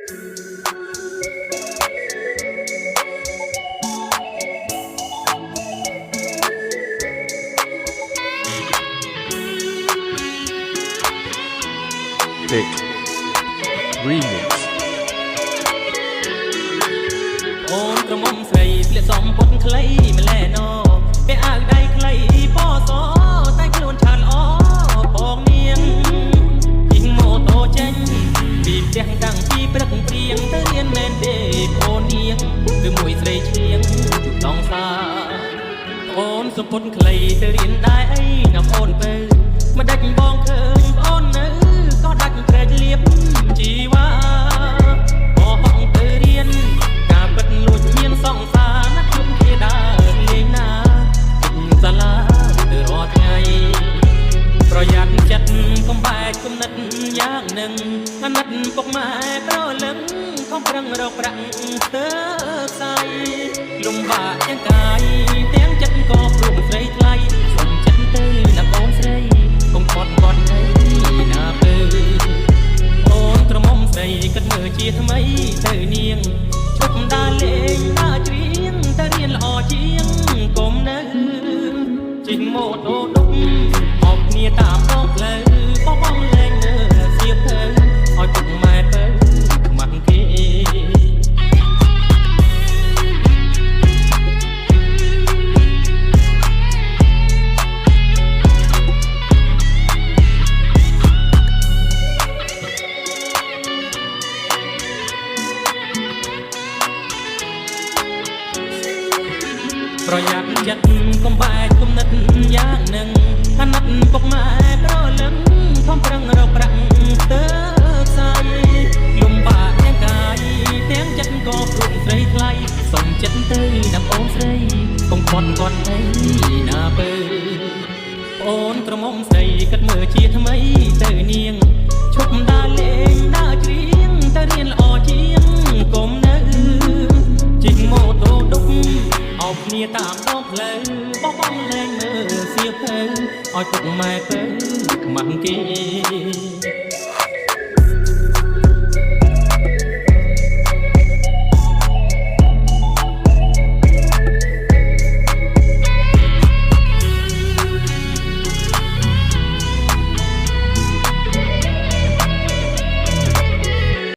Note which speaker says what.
Speaker 1: Thick Remix
Speaker 2: អូនក្រមុំស្រីស្លៀកសំពត់ខ្លីម្លែណោតែអាវដៃខ្លីប៉សតែខ្លួនឆើតល្អបងនាងជិះម៉ូតូចេញពីផ្ទះតាំងពីព្រឹកព្រៀងទៅរៀនមែនទេបងនាងគឺមួយស្រីឈៀងដងសាអូនសំពត់ខ្លីទៅរៀនដែរអីណាបងទៅមិនដាច់បងឃើញបងនៅក៏ដាច់ត្រេកលៀបជីវ៉ាបងទៅរៀនការពិតលួចមានសង្សារណាខ្ញុំគេដើរលេងណាសាលាទៅរាល់ថ្ងៃប្រយ័ត្នចិត្តកុំបែកគំនិតយ៉ាងនឹងអាណិតពុកម៉ែប្រលឹងខំប្រឹងរកប្រាក់ស្ទើផ្សាយលំបាកទាំងកាយទាំងចិត្តក៏ព្រមស្រីថ្លៃសុំចិត្តទៅណាបងស្រីកុំគាត់គាត់អីណាពើអូនក្រមុំស្រីគិតមើលជាថ្មីទៅនាងឈប់ដើរលេងដើរច្រៀងទៅរៀនល្អជាងកុំនៅជិះម៉ូតូដុកអបគ្នាតាមដងផ្លូវបងលែងមើលសៀវភៅឲ្យពុកម៉ែទៅខ្មាស់គេប្រយ័ត្នចិត្តកុំបែកគំនិតយ៉ាងនឹងអាណិតពុកម៉ែប្រលឹងខំប្រឹងរកប្រាក់ស្ទើផ្សាយលំបាកទាំងកាយទាំងចិត្តក៏ព្រមស្រីថ្លៃសុំចិត្តទៅណាបងអូនស្រីកុំគាត់គាត់អីណាពើអូនក្រមុំស្រីគិតមើលជាថ្មីទៅនាងឈប់ដើរលេងដើរច្រៀងទៅរៀនល្អជាងកុំនៅជិះម៉ូតូដុកអបគ្នាតាមដងផ្លូវបងលែងមើលសៀវភៅឲ្យពុកម៉ែទៅខ្មាស់គេ